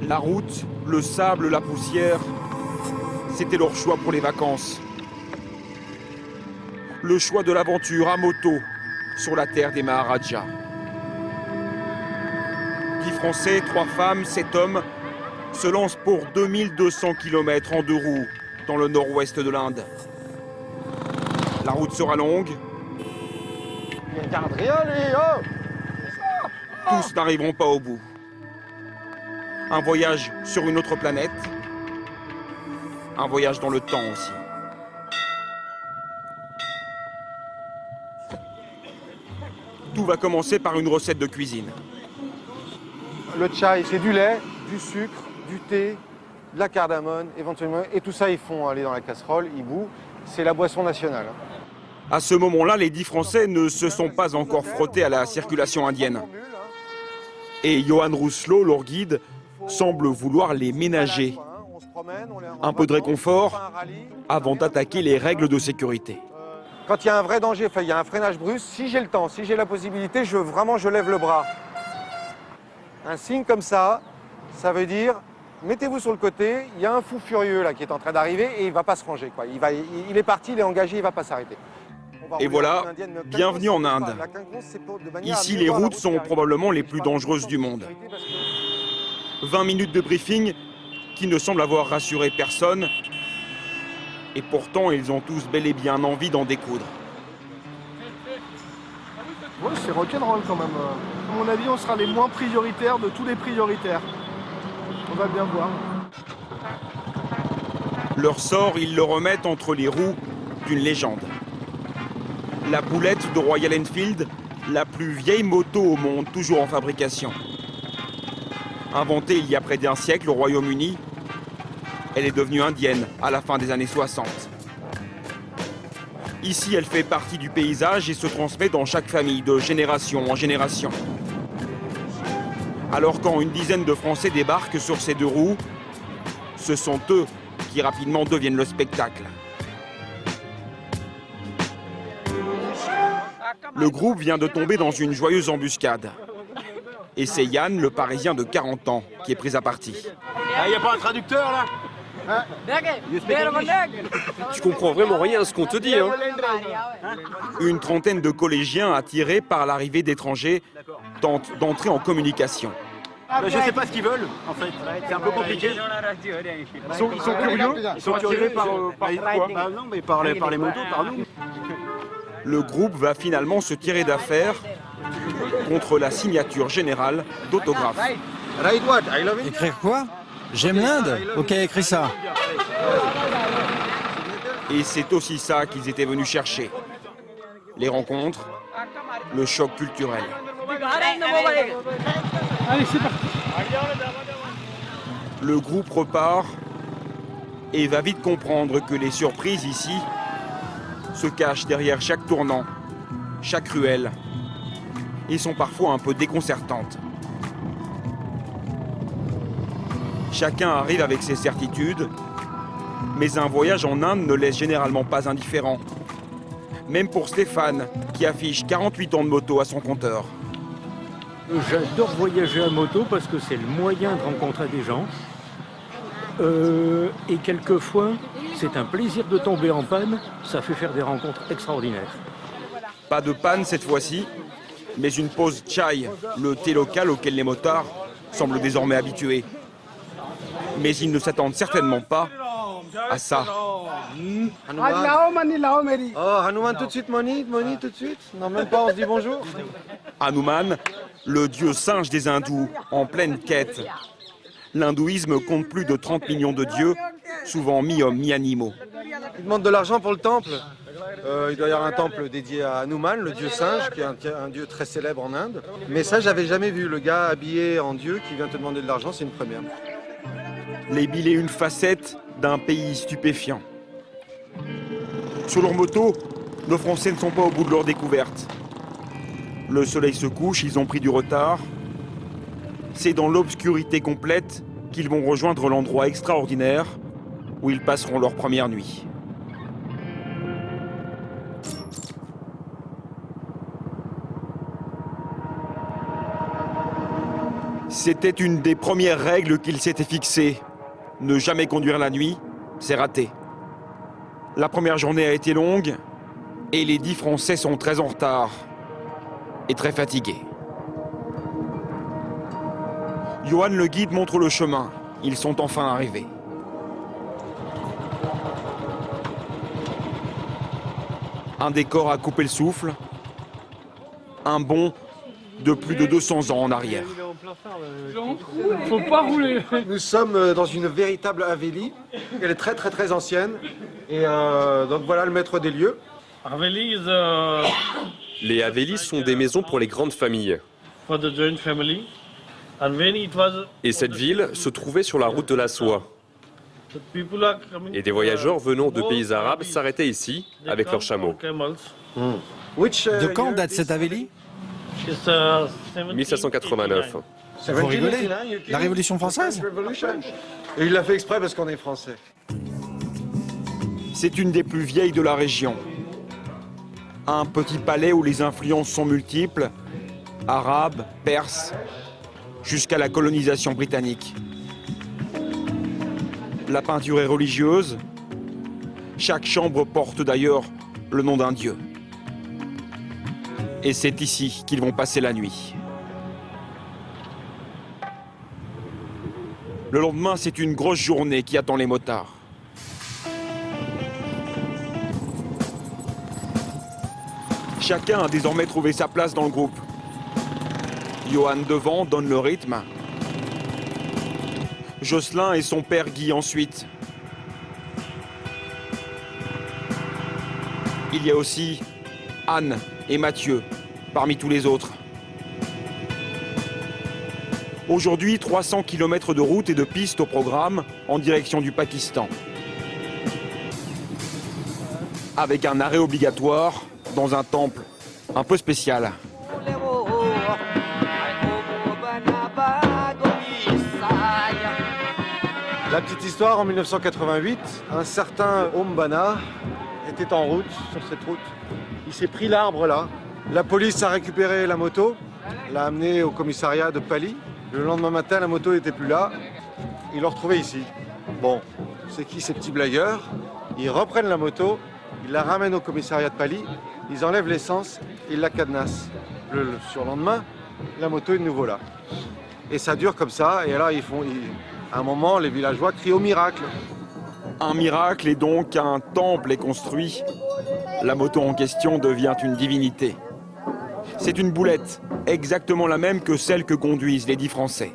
La route, le sable, la poussière, c'était leur choix pour les vacances. Le choix de l'aventure à moto sur la terre des Maharajas. 10 Français, 3 femmes, 7 hommes se lancent pour 2200 km en 2 roues dans le nord-ouest de l'Inde. La route sera longue. Il regarde rien, lui, oh! Tous n'arriveront pas au bout. Un voyage sur une autre planète. Un voyage dans le temps aussi. Tout va commencer par une recette de cuisine. Le chai, c'est du lait, du sucre, du thé, de la cardamone, éventuellement. Et tout ça, ils font aller dans la casserole, ils bouent. C'est la boisson nationale. À ce moment-là, les 10 Français ne se sont pas encore frottés à la circulation indienne. Et Johan Rousselot, leur guide, semble vouloir les ménager. Un peu de réconfort avant d'attaquer les règles de sécurité. Quand il y a un vrai danger, enfin, il y a un freinage brusque, si j'ai le temps, si j'ai la possibilité, je lève le bras. Un signe comme ça veut dire, mettez-vous sur le côté, il y a un fou furieux là qui est en train d'arriver et il ne va pas se ranger, quoi. Il est parti, il est engagé, il ne va pas s'arrêter. Et voilà, bienvenue en Inde. Ici, les routes sont probablement les plus dangereuses du monde. 20 minutes de briefing qui ne semblent avoir rassuré personne. Et pourtant, ils ont tous bel et bien envie d'en découdre. Ouais, c'est rock'n'roll quand même. À mon avis, on sera les moins prioritaires de tous les prioritaires. On va bien voir. Leur sort, ils le remettent entre les roues d'une légende. La boulette de Royal Enfield, la plus vieille moto au monde, toujours en fabrication. Inventée il y a près d'un siècle au Royaume-Uni, elle est devenue indienne à la fin des années 60. Ici, elle fait partie du paysage et se transmet dans chaque famille, de génération en génération. Alors quand une dizaine de Français débarquent sur ces 2 roues, ce sont eux qui rapidement deviennent le spectacle. Le groupe vient de tomber dans une joyeuse embuscade. Et c'est Yann, le Parisien de 40 ans, qui est pris à partie. Il n'y a pas un traducteur là? Tu comprends vraiment rien à ce qu'on te dit, hein. Une trentaine de collégiens attirés par l'arrivée d'étrangers tentent d'entrer en communication. Je ne sais pas ce qu'ils veulent, en fait. C'est un peu compliqué. Ils sont curieux. Ils sont attirés par quoi? Non, mais par les motos, par nous. Le groupe va finalement se tirer d'affaire contre la signature générale d'autographes. Écrire quoi? J'aime l'Inde? Ok, écris ça. Et c'est aussi ça qu'ils étaient venus chercher. Les rencontres, le choc culturel. Allez, c'est parti. Le groupe repart et va vite comprendre que les surprises ici se cachent derrière chaque tournant, chaque ruelle, et sont parfois un peu déconcertantes. Chacun arrive avec ses certitudes, mais un voyage en Inde ne laisse généralement pas indifférent. Même pour Stéphane, qui affiche 48 ans de moto à son compteur. J'adore voyager à moto parce que c'est le moyen de rencontrer des gens. Et quelquefois, c'est un plaisir de tomber en panne, ça fait faire des rencontres extraordinaires. Pas de panne cette fois-ci, mais une pause chai, le thé local auquel les motards semblent désormais habitués. Mais ils ne s'attendent certainement pas à ça. Oh, Hanuman tout de suite, Moni tout de suite. Non, même pas, on se dit bonjour. Hanuman, le dieu singe des hindous, en pleine quête. L'hindouisme compte plus de 30 millions de dieux, souvent mi-hommes, mi-animaux. Ils demandent de l'argent pour le temple. Il doit y avoir un temple dédié à Hanuman, le dieu singe, qui est un dieu très célèbre en Inde. Mais ça, j'avais jamais vu. Le gars habillé en dieu qui vient te demander de l'argent, c'est une première. Les billets, une facette d'un pays stupéfiant. Sur leur moto, nos Français ne sont pas au bout de leur découverte. Le soleil se couche, ils ont pris du retard. C'est dans l'obscurité complète qu'ils vont rejoindre l'endroit extraordinaire où ils passeront leur première nuit. C'était une des premières règles qu'il s'était fixées. Ne jamais conduire la nuit, c'est raté. La première journée a été longue et les 10 Français sont très en retard et très fatigués. Johan le guide montre le chemin. Ils sont enfin arrivés. Un décor à couper le souffle. Un bond de plus de 200 ans en arrière. Faut pas rouler. Nous sommes dans une véritable Havéli. Elle est très ancienne. Et donc voilà le maître des lieux. Les Havelis sont des maisons pour les grandes familles. Et cette ville se trouvait sur la route de la soie. Et des voyageurs venant de pays arabes s'arrêtaient ici avec leurs chameaux. De quand date cette Havéli? 1789. Vous rigolez? La Révolution française? Et il l'a fait exprès parce qu'on est français. C'est une des plus vieilles de la région. Un petit palais où les influences sont multiples, arabes, perses, jusqu'à la colonisation britannique. La peinture est religieuse. Chaque chambre porte d'ailleurs le nom d'un dieu. Et c'est ici qu'ils vont passer la nuit. Le lendemain, c'est une grosse journée qui attend les motards. Chacun a désormais trouvé sa place dans le groupe. Johan devant donne le rythme. Jocelyn et son père Guy ensuite. Il y a aussi Anne et Mathieu, parmi tous les autres. Aujourd'hui, 300 km de route et de pistes au programme en direction du Pakistan. Avec un arrêt obligatoire dans un temple un peu spécial. La petite histoire, en 1988, un certain Ombana était en route, sur cette route. Il s'est pris l'arbre là. La police a récupéré la moto, l'a amené au commissariat de Pali. Le lendemain matin, la moto n'était plus là. Ils l'ont retrouvée ici. Bon, c'est qui ces petits blagueurs? Ils reprennent la moto, ils la ramènent au commissariat de Pali, ils enlèvent l'essence, ils la cadenassent. Le surlendemain, la moto est de nouveau là. Et ça dure comme ça, et alors à un moment, les villageois crient au miracle. Un miracle, et donc un temple est construit. La moto en question devient une divinité. C'est une boulette, exactement la même que celle que conduisent les 10 Français.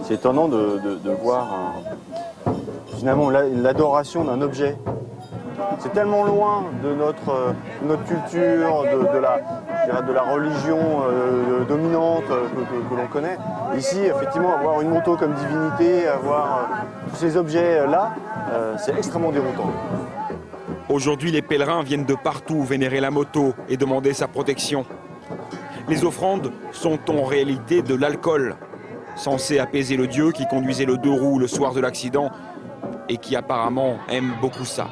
C'est étonnant de voir finalement l'adoration d'un objet. C'est tellement loin de notre culture, de la religion dominante que l'on connaît. Ici, effectivement, avoir une moto comme divinité, avoir tous ces objets-là, c'est extrêmement déroutant. Aujourd'hui, les pèlerins viennent de partout vénérer la moto et demander sa protection. Les offrandes sont en réalité de l'alcool, censé apaiser le dieu qui conduisait le 2 roues le soir de l'accident et qui apparemment aime beaucoup ça.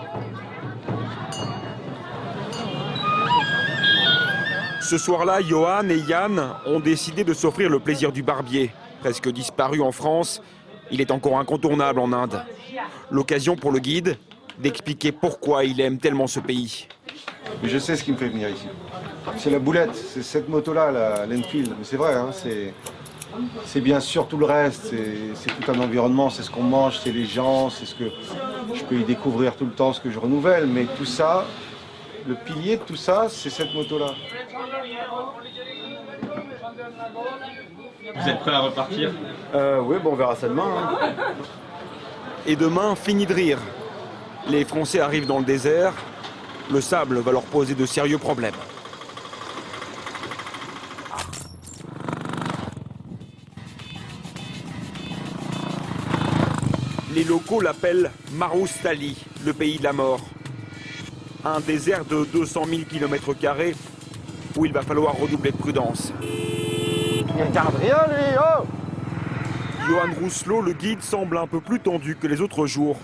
Ce soir-là, Johan et Yann ont décidé de s'offrir le plaisir du barbier. Presque disparu en France, il est encore incontournable en Inde. L'occasion pour le guide d'expliquer pourquoi il aime tellement ce pays. Je sais ce qui me fait venir ici. C'est la boulette, c'est cette moto-là, l'Enfield. Mais c'est vrai, hein, c'est bien sûr tout le reste. C'est tout un environnement, c'est ce qu'on mange, c'est les gens, c'est ce que je peux y découvrir tout le temps, ce que je renouvelle. Mais tout ça, le pilier de tout ça, c'est cette moto-là. Vous êtes prêts à repartir? Oui, bon, on verra ça demain. Hein. Et demain, fini de rire. Les Français arrivent dans le désert. Le sable va leur poser de sérieux problèmes. Les locaux l'appellent Maroustali, le pays de la mort. Un désert de 200 000 km² où il va falloir redoubler de prudence. Il regarde rien, lui, oh! Johan Rousselot, le guide, semble un peu plus tendu que les autres jours.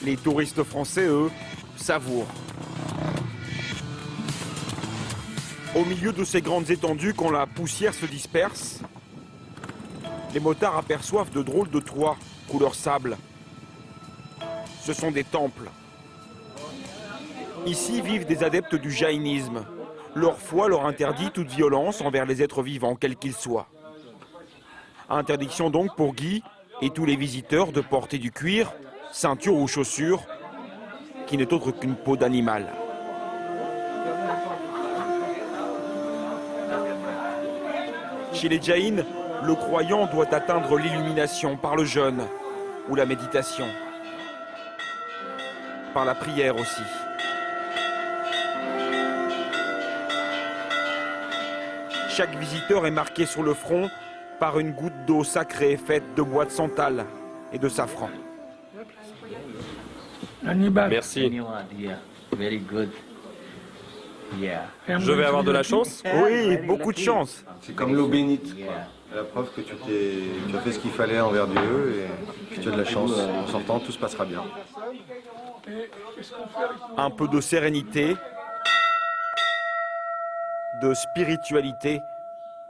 Les touristes français, eux, savourent. Au milieu de ces grandes étendues, quand la poussière se disperse, les motards aperçoivent de drôles de toits, couleur sable. Ce sont des temples. Ici vivent des adeptes du jaïnisme. Leur foi leur interdit toute violence envers les êtres vivants, quels qu'ils soient. Interdiction donc pour Guy et tous les visiteurs de porter du cuir, ceinture ou chaussures, qui n'est autre qu'une peau d'animal. Chez les Jaïns, le croyant doit atteindre l'illumination par le jeûne ou la méditation, par la prière aussi. Chaque visiteur est marqué sur le front par une goutte d'eau sacrée faite de bois de santal et de safran. Merci. Je vais avoir de la chance? Oui, beaucoup de chance. C'est comme l'eau bénite. La preuve que tu as fait ce qu'il fallait envers Dieu et que tu as de la chance. En sortant, tout se passera bien. Un peu de sérénité, de spiritualité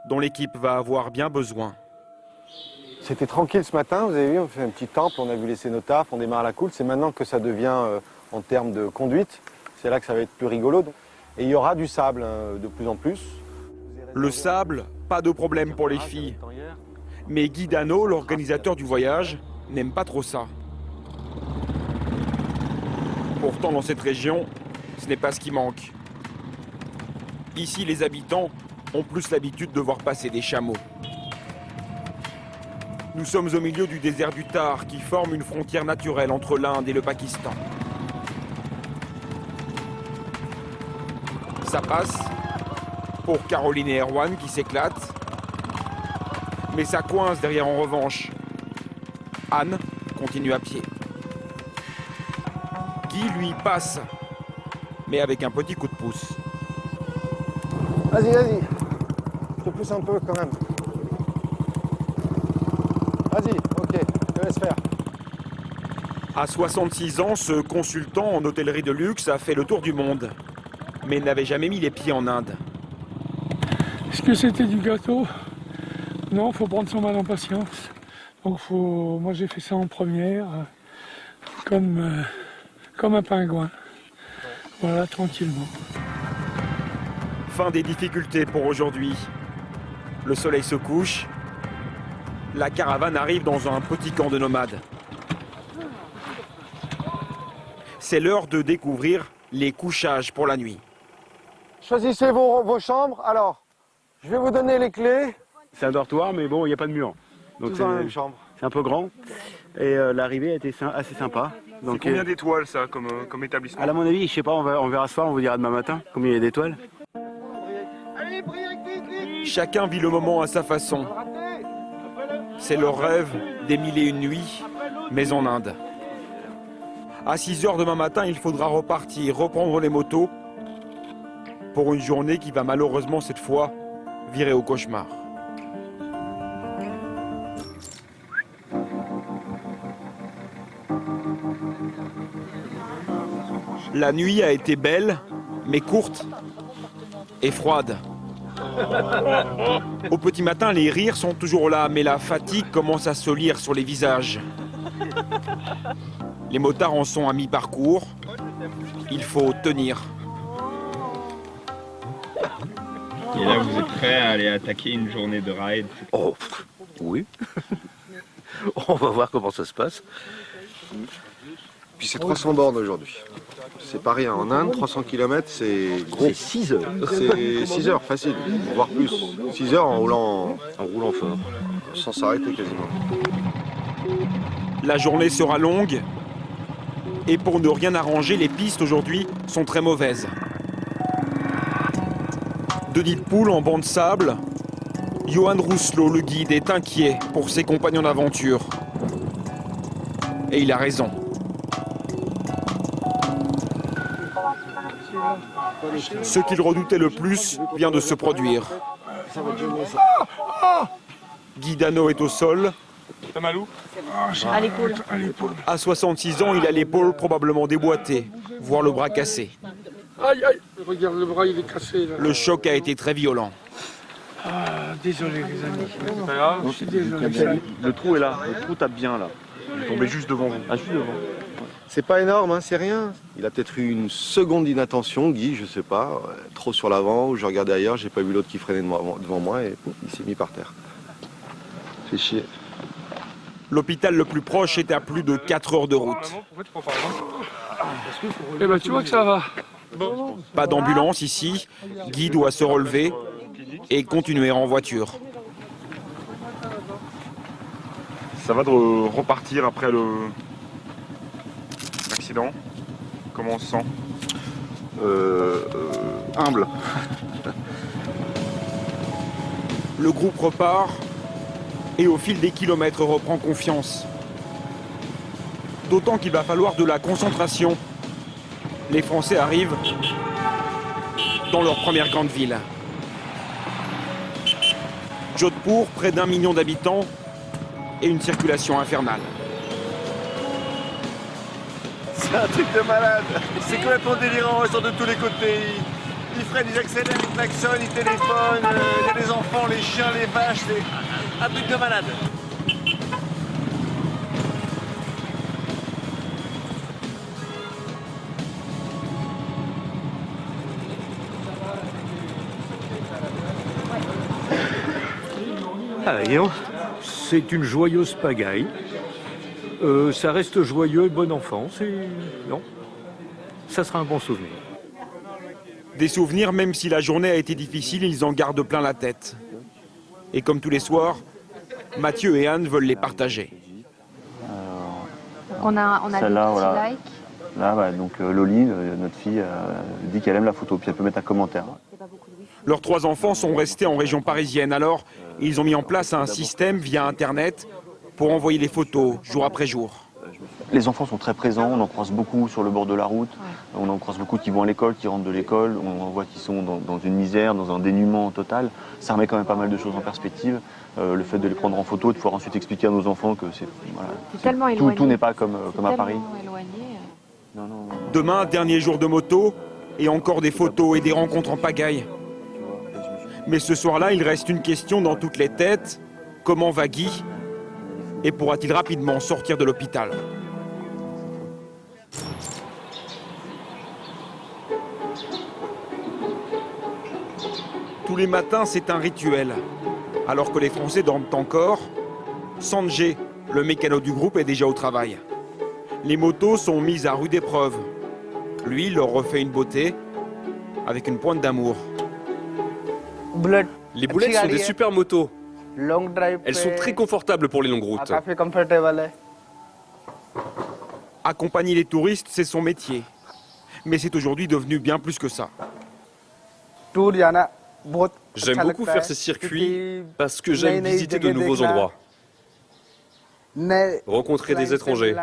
dont l'équipe va avoir bien besoin. C'était tranquille ce matin, vous avez vu, on fait un petit temple, on a vu laisser nos tafs, on démarre à la cool. C'est maintenant que ça devient, en termes de conduite, c'est là que ça va être plus rigolo. Et il y aura du sable de plus en plus. Le sable, pas de problème pour les filles. Mais Guy Dano, l'organisateur du voyage, n'aime pas trop ça. Pourtant, dans cette région, ce n'est pas ce qui manque. Ici, les habitants ont plus l'habitude de voir passer des chameaux. Nous sommes au milieu du désert du Thar, qui forme une frontière naturelle entre l'Inde et le Pakistan. Ça passe pour Caroline et Erwan qui s'éclatent. Mais ça coince derrière en revanche. Anne continue à pied. Guy, lui, passe, mais avec un petit coup de pouce. Vas-y, vas-y. Je te pousse un peu quand même. Vas-y, ok, je te laisse faire. À 66 ans, ce consultant en hôtellerie de luxe a fait le tour du monde, mais n'avait jamais mis les pieds en Inde. Est-ce que c'était du gâteau? Non, faut prendre son mal en patience. Donc moi j'ai fait ça en première, comme un pingouin. Voilà, tranquillement. Fin des difficultés pour aujourd'hui. Le soleil se couche. La caravane arrive dans un petit camp de nomades. C'est l'heure de découvrir les couchages pour la nuit. Choisissez vos chambres. Alors, je vais vous donner les clés. C'est un dortoir, mais bon, il n'y a pas de mur. Donc Tous dans la même chambre. c'est un peu grand. Et l'arrivée a été assez sympa. C'est combien d'étoiles ça comme établissement? À mon avis, je sais pas, on verra ce soir, on vous dira demain matin combien il y a d'étoiles. Chacun vit le moment à sa façon. C'est leur rêve des 1001 nuits, mais en Inde. À 6 h demain matin, il faudra repartir, reprendre les motos pour une journée qui va malheureusement cette fois virer au cauchemar. La nuit a été belle, mais courte et froide. Au petit matin, les rires sont toujours là, mais la fatigue commence à se lire sur les visages. Les motards en sont à mi-parcours. Il faut tenir. Et là, vous êtes prêts à aller attaquer une journée de ride? Oh, oui. On va voir comment ça se passe. Puis c'est 300 bornes aujourd'hui. C'est pas rien. En Inde, 300 km, c'est gros. C'est 6 heures. C'est 6 heures, facile, voire plus. 6 heures en roulant fort. Sans s'arrêter quasiment. La journée sera longue. Et pour ne rien arranger, les pistes aujourd'hui sont très mauvaises. De nids de poules en banc de sable, Johan Rousselot, le guide, est inquiet pour ses compagnons d'aventure. Et il a raison. Ce qu'il redoutait le plus vient de se produire. Guy Dano est au sol. À l'épaule. À 66 ans, il a l'épaule probablement déboîtée, voire le bras cassé. Aïe, aïe. Regarde, le bras, il est cassé. Là. Le choc a été très violent. Ah, désolé, les amis. C'est pas grave. Je suis désolé. Le trou est là, le trou tape bien là. Il est tombé juste devant vous. Ah, juste devant. C'est pas énorme, hein, c'est rien. Il a peut-être eu une seconde d'inattention, Guy, je sais pas, trop sur l'avant, ou je regardais ailleurs, j'ai pas vu l'autre qui freinait devant moi et pouf, il s'est mis par terre. Fait chier. L'hôpital le plus proche est à plus de 4 heures de route. Eh ben, tu vois que ça va. Pas d'ambulance ici. Guy doit se relever et continuer en voiture. Ça va de repartir après l'accident? Comment on se sent? Humble. Le groupe repart et au fil des kilomètres reprend confiance. D'autant qu'il va falloir de la concentration. Les Français arrivent dans leur première grande ville. Jodhpur, près d'1 million d'habitants et une circulation infernale. C'est un truc de malade. C'est complètement délirant, ils sont de tous les côtés. Ils freinent, ils accélèrent, ils klaxonnent, ils téléphonent. Il y a les enfants, les chiens, les vaches. C'est un truc de malade. Ah, Guillaume, c'est une joyeuse pagaille. Ça reste joyeux et bon enfant. Non, ça sera un bon souvenir. Des souvenirs, même si la journée a été difficile, ils en gardent plein la tête. Et comme tous les soirs, Mathieu et Anne veulent les partager. On a des petits likes. Là, ouais, donc Loli, notre fille, dit qu'elle aime la photo, puis elle peut mettre un commentaire. Leurs 3 enfants sont restés en région parisienne, alors ils ont mis en place un système via Internet pour envoyer les photos jour après jour. Les enfants sont très présents, on en croise beaucoup sur le bord de la route, on en croise beaucoup qui vont à l'école, qui rentrent de l'école, on en voit qui sont dans une misère, dans un dénuement total. Ça remet quand même pas mal de choses en perspective. Le fait de les prendre en photo, de pouvoir ensuite expliquer à nos enfants que tout n'est pas comme à Paris. Demain, dernier jour de moto, et encore des photos et des rencontres en pagaille. Mais ce soir-là, il reste une question dans toutes les têtes. Comment va Guy? Et pourra-t-il rapidement sortir de l'hôpital? Tous les matins, c'est un rituel. Alors que les Français dorment encore, Sanjay, le mécano du groupe, est déjà au travail. Les motos sont mises à rude épreuve. Lui, il leur refait une beauté avec une pointe d'amour. Les boulettes sont des super motos. Elles sont très confortables pour les longues routes. Accompagner les touristes, c'est son métier. Mais c'est aujourd'hui devenu bien plus que ça. J'aime beaucoup faire ces circuits parce que j'aime visiter de nouveaux endroits. Rencontrer des étrangers.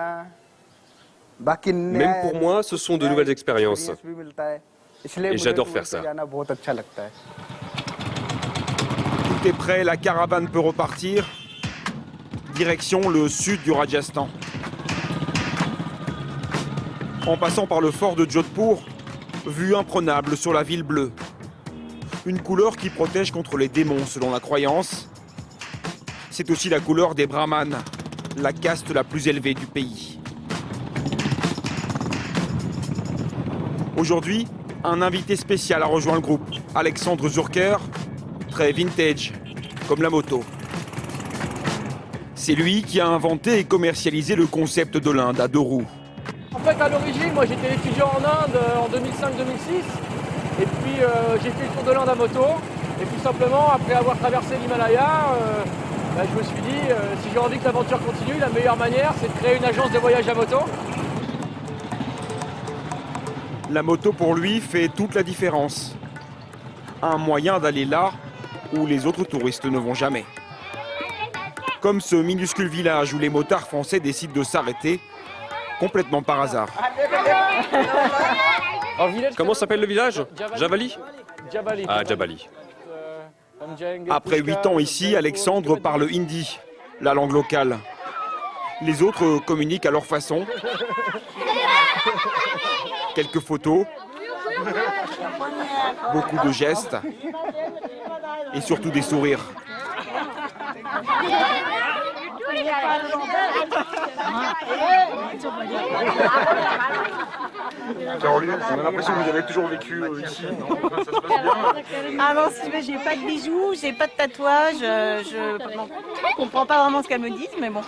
Même pour moi, ce sont de nouvelles expériences. Et j'adore faire ça. Tout est prêt, la caravane peut repartir. Direction le sud du Rajasthan. En passant par le fort de Jodhpur, vue imprenable sur la ville bleue. Une couleur qui protège contre les démons selon la croyance. C'est aussi la couleur des brahmanes, la caste la plus élevée du pays. Aujourd'hui, un invité spécial a rejoint le groupe, Alexandre Zurker, très vintage, comme la moto. C'est lui qui a inventé et commercialisé le concept de l'Inde à 2 roues. En fait, à l'origine, moi j'étais étudiant en Inde en 2005-2006. Et puis j'ai fait le tour de l'Inde à moto. Et tout simplement, après avoir traversé l'Himalaya, je me suis dit, si j'ai envie que l'aventure continue, la meilleure manière, c'est de créer une agence de voyage à moto. La moto, pour lui, fait toute la différence. Un moyen d'aller là où les autres touristes ne vont jamais. Comme ce minuscule village où les motards français décident de s'arrêter, complètement par hasard. Comment s'appelle le village? Jabali? Jabali. Ah, Jabali. Après 8 ans ici, Alexandre parle hindi, la langue locale. Les autres communiquent à leur façon. Quelques photos Beaucoup de gestes et surtout des sourires. Caroline, on a l'impression que vous avez toujours vécu ici, non? Ça se passe bien? Ah non, si tu veux, j'ai pas de bijoux, j'ai pas de tatouage, je comprends pas vraiment ce qu'elles me disent, mais bon.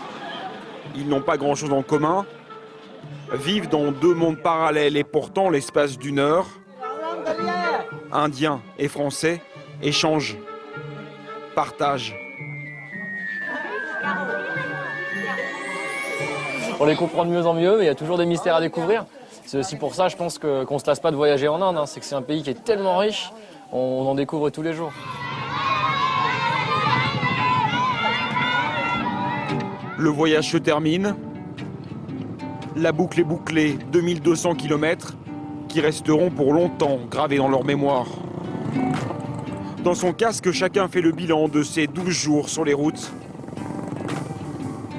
Ils n'ont pas grand-chose en commun, vivent dans deux mondes parallèles et pourtant, l'espace d'une heure, Indiens et Français échangent, partagent. On les comprend de mieux en mieux, mais il y a toujours des mystères à découvrir. C'est aussi pour ça, je pense, qu'on ne se lasse pas de voyager en Inde. C'est que c'est un pays qui est tellement riche, on en découvre tous les jours. Le voyage se termine. La boucle est bouclée, 2200 km qui resteront pour longtemps gravés dans leur mémoire. Dans son casque, chacun fait le bilan de ses 12 jours sur les routes.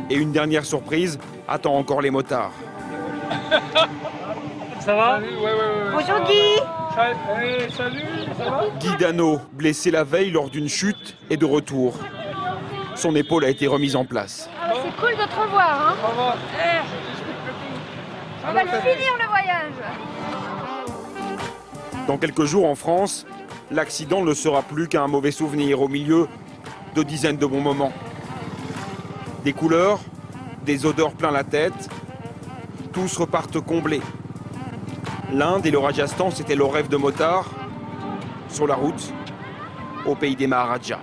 Et une dernière surprise attend encore les motards. Ça va? Bonjour Guy. Salut, ça va? Guy Dano, blessé la veille lors d'une chute, est de retour. Son épaule a été remise en place. C'est cool de te revoir, hein? On va le finir le voyage. Dans quelques jours en France, l'accident ne sera plus qu'un mauvais souvenir au milieu de dizaines de bons moments. Des couleurs, des odeurs plein la tête, tous repartent comblés. L'Inde et le Rajasthan, c'était leur rêve de motard, sur la route, au pays des Maharajas.